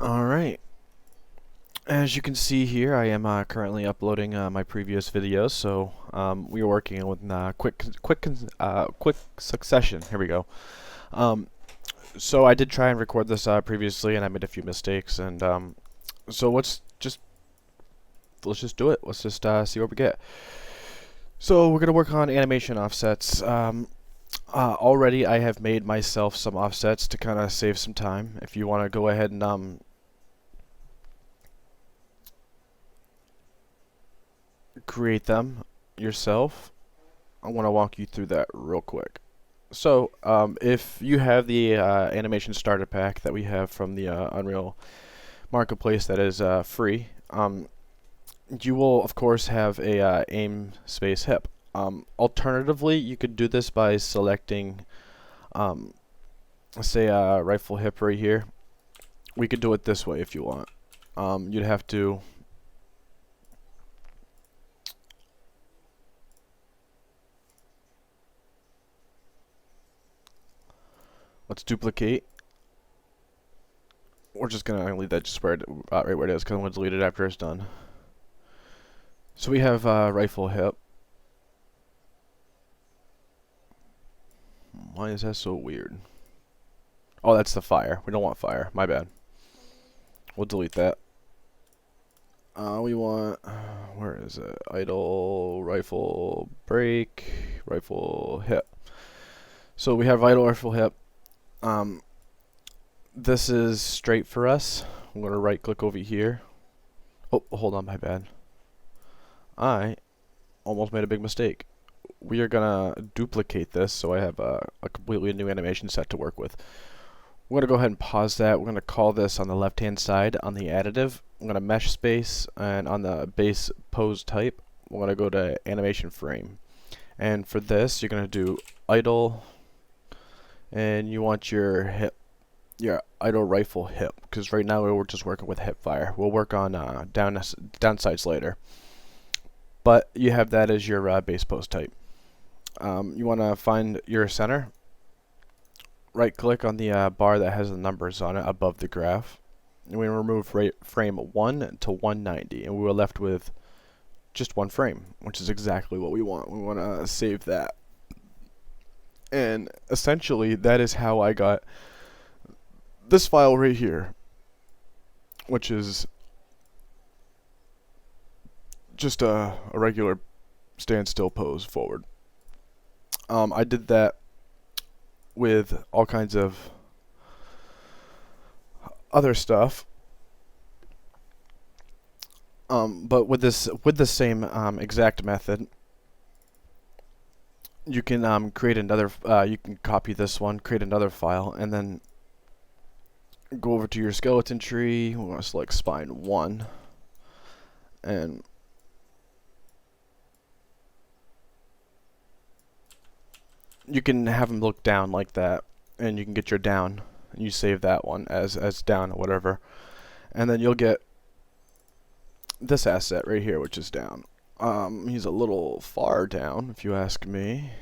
Alright, as you can see here, I am currently uploading my previous videos, so we are working with quick succession. Here we go. Um, so I did try and record this previously, and I made a few mistakes, and so let's just do it. Let's just see what we get. So we're gonna work on animation offsets. Already I have made myself some offsets to kind of save some time. If you want to go ahead and create them yourself, I want to walk you through that real quick. So, if you have the animation starter pack that we have from the Unreal Marketplace that is free, you will of course have a aim space hip. Alternatively, you could do this by selecting, let's say, rifle hip right here. We could do it this way if you want. You'd have to let's duplicate. We're just gonna leave that just right where it is, because I'm gonna delete it after it's done. So we have rifle hip. Why is that so weird? Oh, that's the fire. We don't want fire. My bad. We'll delete that. We want, where is it? Idle, rifle, break, rifle, hip. So we have idle, rifle, hip. This is straight for us. I'm going to right click over here. Oh, hold on, my bad. I almost made a big mistake. We are going to duplicate this so I have a completely new animation set to work with. We're going to go ahead and pause that. We're going to call this on the left hand side on the additive. I'm going to mesh space, and on the base pose type, we're going to go to animation frame. And for this, you're going to do idle, and you want your hip, your idle rifle hip, because right now we're just working with hip fire. We'll work on downsides later. But you have that as your base pose type. You want to find your center. Right click on the bar that has the numbers on it above the graph. And we remove frame 1 to 190, and we were left with just one frame, which is exactly what we want. We want to save that. And essentially, that is how I got this file right here, which is just a regular standstill pose forward. I did that with all kinds of other stuff, but with the same exact method, you can create another. You can copy this one, create another file, and then go over to your skeleton tree. We want to select spine 1, and you can have them look down like that, and you can get your down, and you save that one as down or whatever, and then you'll get this asset right here, which is down. He's a little far down, if you ask me,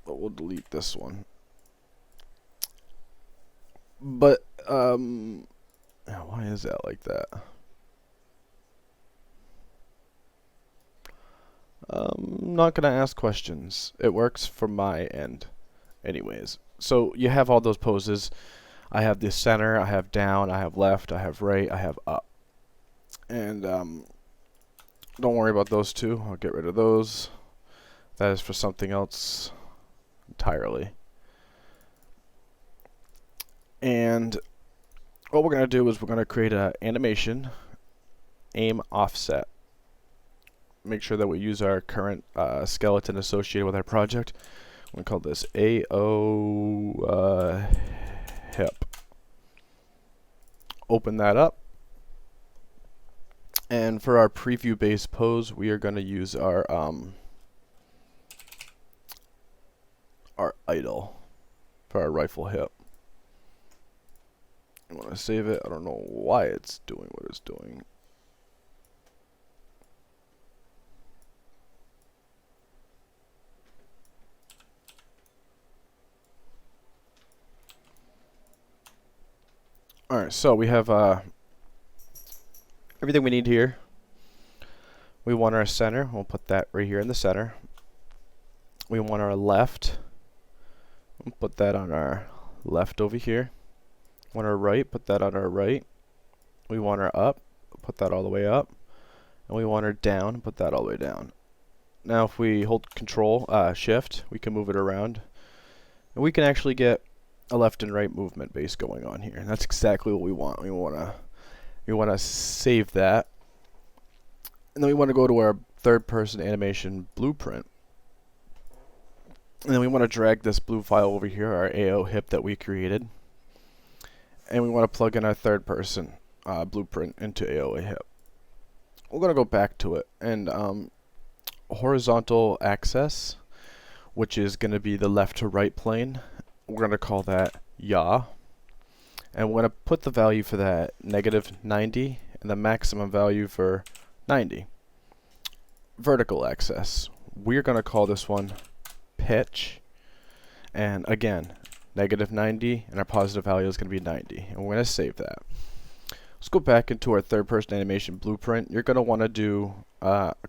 but we'll delete this one. But why is that like that? I'm not gonna ask questions. It works from my end, anyways. So you have all those poses. I have the center, I have down, I have left, I have right, I have up. And don't worry about those two. I'll get rid of those. That is for something else entirely. And what we're going to do is we're going to create an animation aim offset. Make sure that we use our current skeleton associated with our project. I'm going to call this AO hip. Open that up. And for our preview base pose, we are going to use our idle for our rifle hip. I want to save it. I don't know why it's doing what it's doing. Alright, so we have everything we need here. We want our center. We'll put that right here in the center. We want our left. We'll put that on our left over here. Want our right. Put that on our right. We want our up. Put that all the way up. And we want our down. Put that all the way down. Now if we hold Control, Shift, we can move it around. And we can actually get a left and right movement base going on here. And that's exactly what we want. We wanna save that. And then we want to go to our third person animation blueprint. And then we want to drag this blue file over here, our AO hip that we created. And we want to plug in our third person blueprint into AO hip. We're going to go back to it. And horizontal axis, which is going to be the left to right plane, we're going to call that yaw. And we're going to put the value for that -90 and the maximum value for 90. Vertical axis, we're going to call this one pitch. And again, -90 and our positive value is going to be 90. And we're going to save that. Let's go back into our third person animation blueprint. You're going to want to do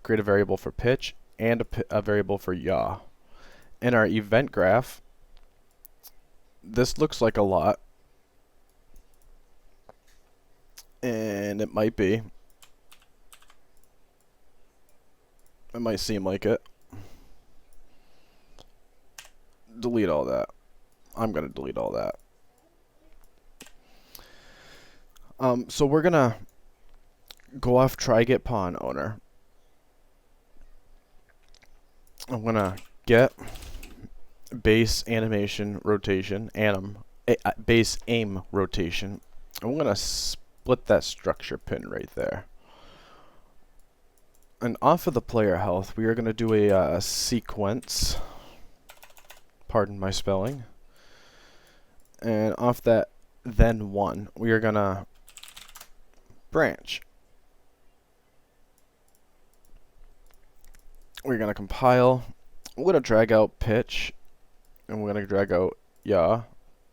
create a variable for pitch and a variable for yaw. In our event graph, this looks like a lot. And it might be. It might seem like it. Delete all that. I'm going to delete all that. So we're going to go off try get pawn owner. I'm going to get base animation rotation, base aim rotation. I'm going to split that structure pin right there. And off of the player health, we are going to do a sequence. Pardon my spelling. And off that then 1, we are going to branch. We're going to compile. We're going to drag out pitch. And we're going to drag out yaw. And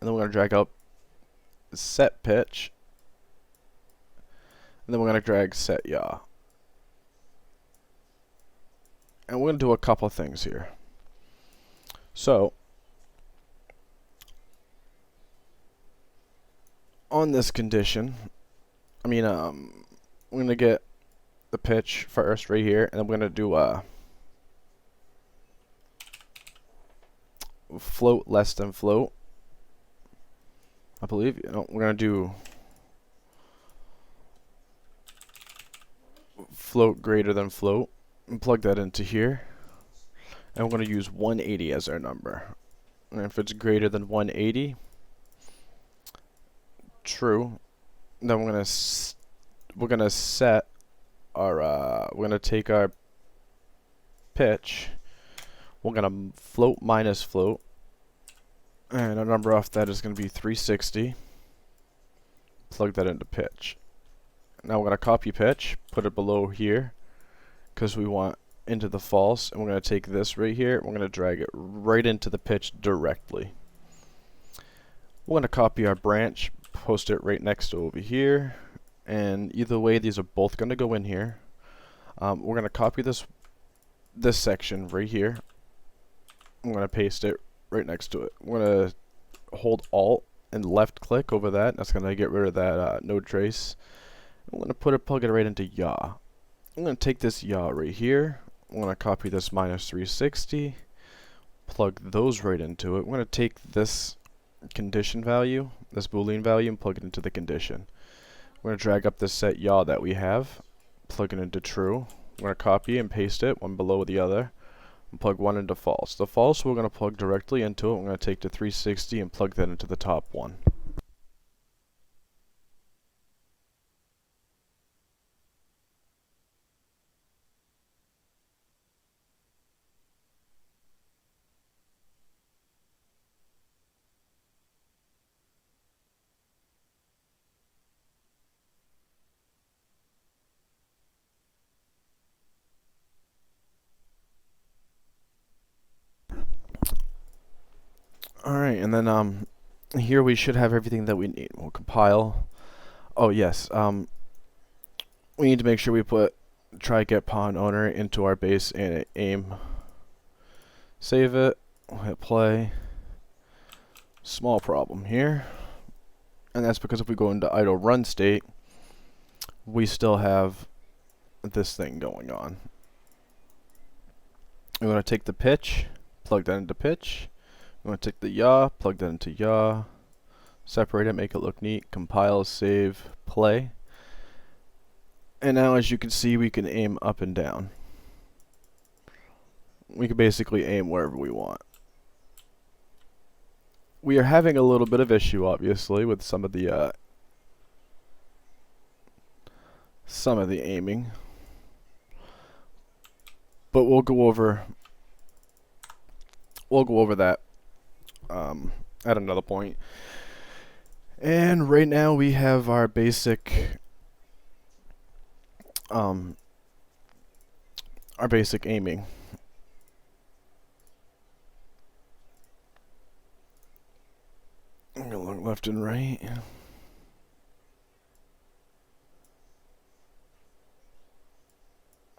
then we're going to drag out set pitch. And then we're going to drag set yaw. And we're going to do a couple things here. So, on this condition, we're going to get the pitch first right here, and then we're going to do a float less than float. I believe, we're going to do float greater than float. And plug that into here, and we're going to use 180 as our number. And if it's greater than 180, true, then we're going to set our we're going to take our pitch, we're going to float minus float, and our number off that is going to be 360. Plug that into pitch. Now we're going to copy pitch, put it below here, because we want into the false, and we're going to take this right here, we're going to drag it right into the pitch directly. We're going to copy our branch, post it right next to over here, and either way these are both going to go in here. We're going to copy this section right here. I'm going to paste it right next to it. We're going to hold Alt and left click over that. That's going to get rid of that node trace. I'm going to plug it right into yaw. I'm going to take this yaw right here. I'm going to copy this -360, plug those right into it. We're going to take this condition value, this Boolean value, and plug it into the condition. We're going to drag up this set yaw that we have, plug it into true. We're going to copy and paste it, one below the other, and plug one into false. The false we're going to plug directly into it. We're going to take the 360 and plug that into the top one. Alright, and then here we should have everything that we need. We'll compile. Oh yes, we need to make sure we put try get pawn owner into our base and aim. Save it, hit play. Small problem here, and that's because if we go into idle run state, we still have this thing going on. We want to take the pitch, plug that into pitch. We want to take the yaw, plug that into yaw, separate it, make it look neat, compile, save, play. And now as you can see, we can aim up and down. We can basically aim wherever we want. We are having a little bit of issue, obviously, with some of the aiming, but we'll go over that at another point. And right now we have our basic aiming. I'm gonna look left and right.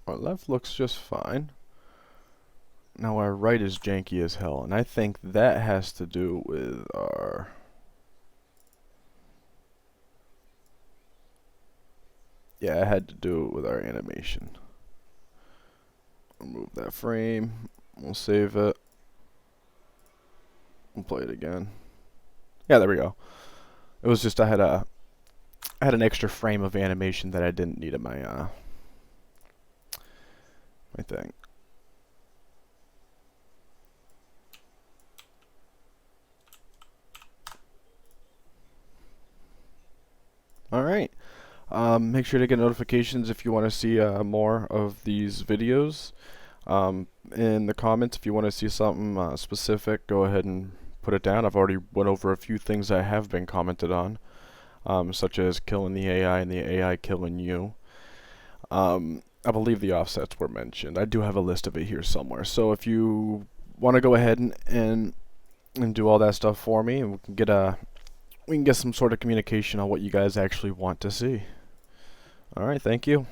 Our left looks just fine. Now our right is janky as hell, and I think that has to do with our... Yeah, it had to do it with our animation. Remove that frame. We'll save it. We'll play it again. Yeah, there we go. It was just I had an extra frame of animation that I didn't need in my my thing. All right. Make sure to get notifications if you want to see more of these videos. In the comments, if you want to see something specific, go ahead and put it down. I've already went over a few things that have been commented on, such as killing the AI and the AI killing you. I believe the offsets were mentioned. I do have a list of it here somewhere. So if you want to go ahead and do all that stuff for me, and we can get some sort of communication on what you guys actually want to see. All right, thank you.